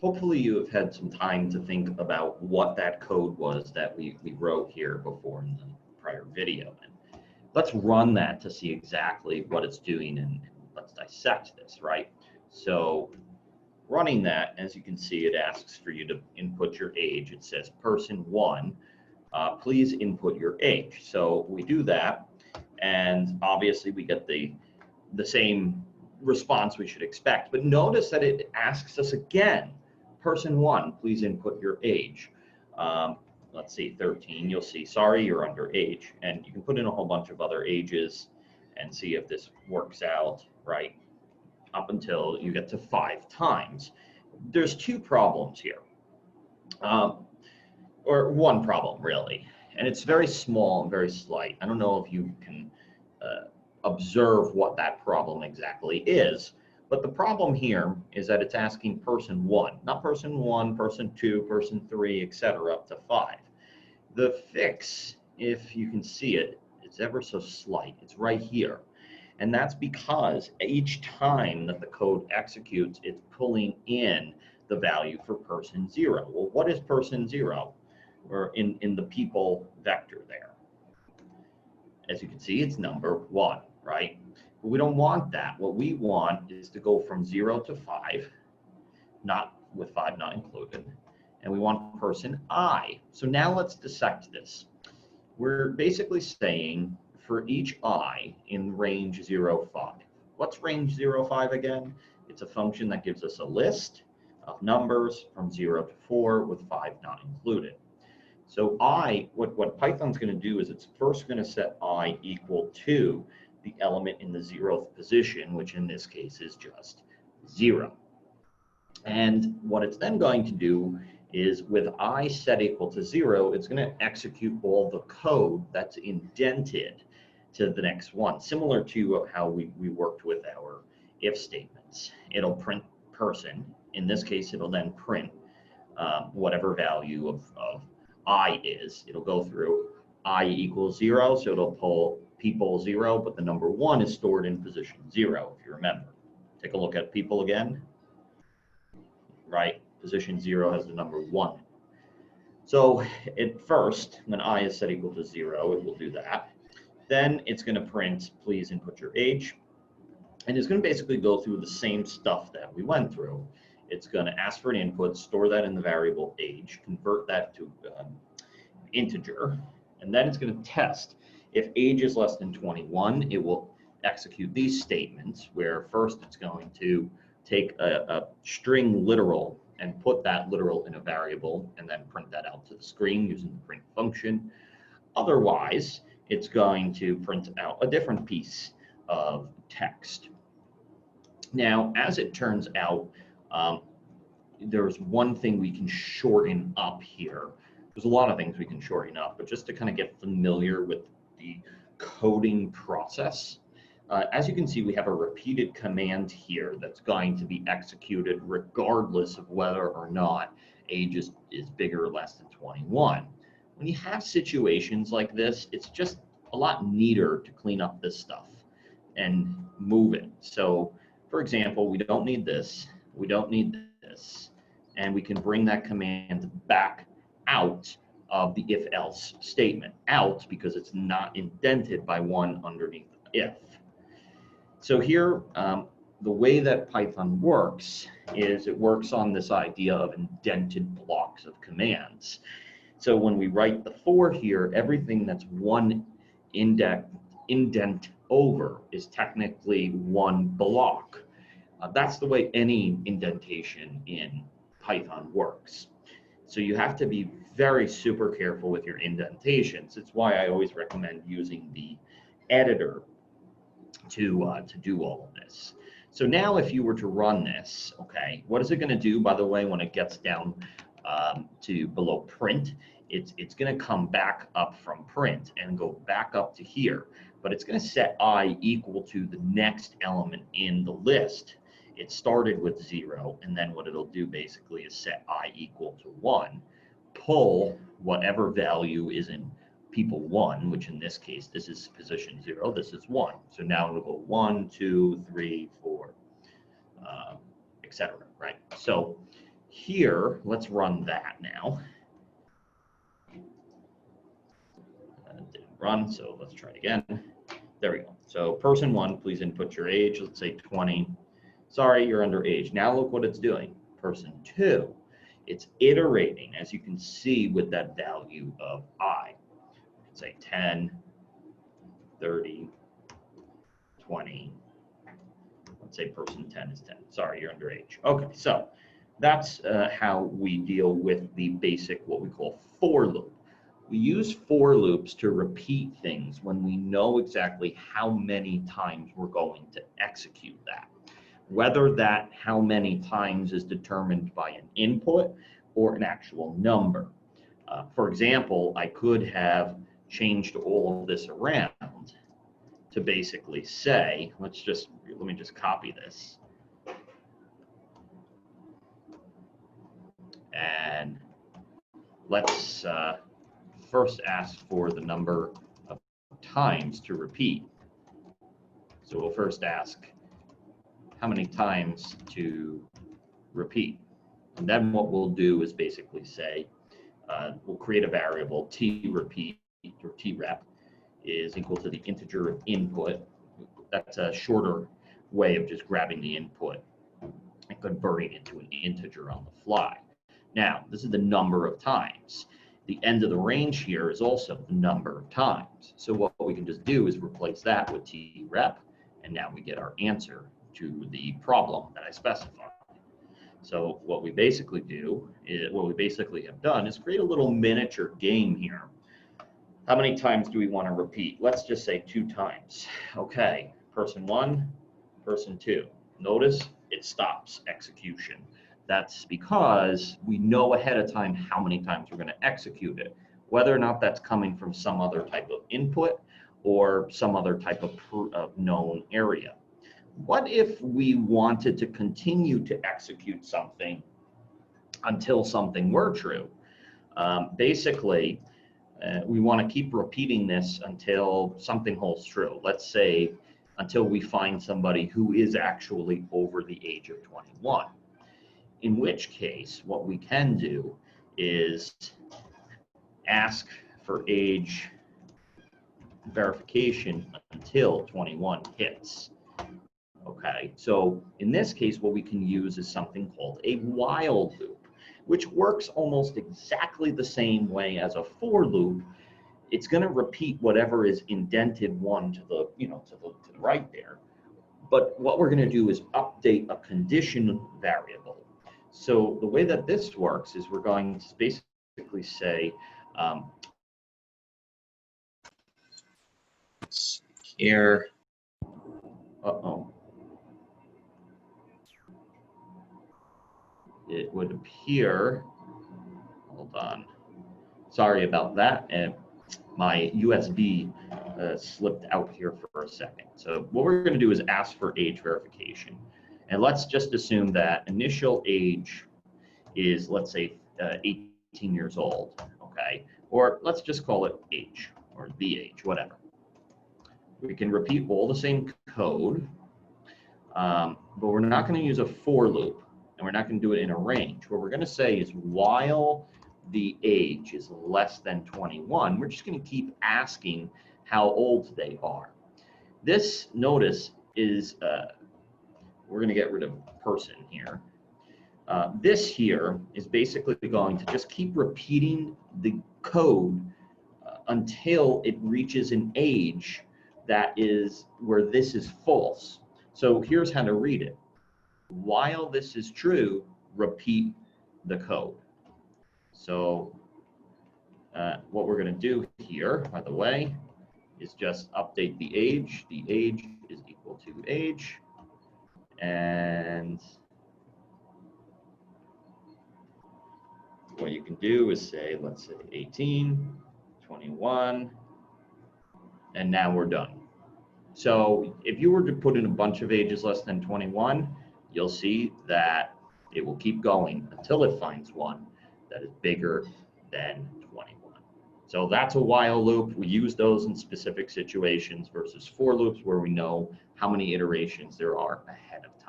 hopefully you have had some time to think about what that code was that we wrote here before in the prior video. And let's run that to see exactly what it's doing, and let's dissect this, right? So running that, as you can see, it asks for you to input your age. It says person 1, please input your age. So we do that, and obviously we get the same response we should expect. But notice that it asks us again, person 1, please input your age. Let's see, 13, you'll see, sorry, you're underage. And you can put in a whole bunch of other ages and see if this works out, right? Up until you get to 5 times. There's 2 problems here, or 1 problem really, and it's very small and very slight. I don't know if you can observe what that problem exactly is, but the problem here is that it's asking person 1, not person 1, person 2, person 3, etc. up to 5. The fix, if you can see it, it's ever so slight. It's right here. And that's because each time that the code executes, it's pulling in the value for person 0. Well, what is person 0? Or in the people vector there. As you can see, it's number 1, right? But we don't want that. What we want is to go from 0 to 5, not with 5 not included, and we want person I. So now let's dissect this. We're basically saying for each I in range 0, 5. What's range 0, 5 again? It's a function that gives us a list of numbers from 0 to 4 with 5 not included. So what Python's going to do is it's first going to set I equal to the element in the 0th position, which in this case is just 0. And what it's then going to do is with I set equal to 0, it's going to execute all the code that's indented to the next one, similar to how we worked with our if statements. It'll print person. In this case, it'll then print whatever value of I is. It'll go through I equals 0, so it'll pull people 0, but the number 1 is stored in position 0, if you remember. Take a look at people again. Right, position 0 has the number 1. So at first, when I is set equal to 0, it will do that. Then it's going to print, please input your age. And it's going to basically go through the same stuff that we went through. It's going to ask for an input, store that in the variable age, convert that to integer, and then it's going to test. If age is less than 21, it will execute these statements, where first it's going to take a string literal and put that literal in a variable and then print that out to the screen using the print function. Otherwise, it's going to print out a different piece of text. Now, as it turns out, there's one thing we can shorten up here. There's a lot of things we can shorten up, but just to kind of get familiar with the coding process, as you can see, we have a repeated command here that's going to be executed regardless of whether or not age is bigger or less than 21. When you have situations like this, it's just a lot neater to clean up this stuff and move it. So, for example, we don't need this, we don't need this, and we can bring that command back out of the if-else statement, out because it's not indented by 1 underneath if. So here, the way that Python works is it works on this idea of indented blocks of commands. So when we write the for here, everything that's 1 indent over is technically 1 block. That's the way any indentation in Python works. So you have to be very super careful with your indentations. It's why I always recommend using the editor to do all of this. So now if you were to run this, okay, what is it going to do, by the way, when it gets down to below print? It's going to come back up from print and go back up to here, but it's going to set I equal to the next element in the list. It started with 0, and then what it'll do basically is set I equal to 1, pull whatever value is in people 1, which in this case, this is position 0, this is 1. So now it'll go 1, 2, 3, 4, etc. Right? So here, let's run that now. Didn't run, so let's try it again. There we go. So person 1, please input your age. Let's say 20. Sorry, you're underage. Now look what it's doing. Person 2, it's iterating, as you can see, with that value of I. Let's say 10, 30, 20. Let's say person 10 is 10. Sorry, you're underage. Okay, so that's how we deal with the basic, what we call for loop. We use for loops to repeat things when we know exactly how many times we're going to execute that. Whether that how many times is determined by an input or an actual number. For example, I could have changed all of this around to basically say, let me just copy this. And let's first ask for the number of times to repeat. So we'll first ask how many times to repeat. And then what we'll do is basically say, we'll create a variable t repeat or t rep is equal to the integer of input. That's a shorter way of just grabbing the input and converting it to an integer on the fly. Now, this is the number of times. The end of the range here is also the number of times. So what we can just do is replace that with t rep, and now we get our answer to the problem that I specified. So what we basically have done is create a little miniature game here. How many times do we want to repeat? Let's just say 2 times. Okay, person 1, person 2. Notice it stops execution. That's because we know ahead of time how many times we're going to execute it, whether or not that's coming from some other type of input or some other type of known area. What if we wanted to continue to execute something until something were true? Basically, we want to keep repeating this until something holds true. Let's say until we find somebody who is actually over the age of 21. In which case, what we can do is ask for age verification until 21 hits. Okay, so in this case, what we can use is something called a while loop, which works almost exactly the same way as a for loop. It's going to repeat whatever is indented 1 to the, to the right there. But what we're going to do is update a condition variable. So the way that this works is we're going to basically say, here, it would appear, hold on, sorry about that, and my USB slipped out here for a second. So what we're going to do is ask for age verification. And let's just assume that initial age is, let's say, 18 years old, okay? Or let's just call it age, or the age, whatever. We can repeat all the same code, but we're not going to use a for loop, and we're not going to do it in a range. What we're going to say is while the age is less than 21, we're just going to keep asking how old they are. This, notice, is, we're going to get rid of person here. This here is basically going to just keep repeating the code until it reaches an age that is where this is false. So here's how to read it. While this is true, repeat the code. So what we're going to do here, by the way, is just update the age. The age is equal to age. And what you can do is say, let's say 18, 21, and now we're done. So if you were to put in a bunch of ages less than 21, you'll see that it will keep going until it finds one that is bigger than 21. So that's a while loop. We use those in specific situations versus for loops where we know how many iterations there are ahead of time.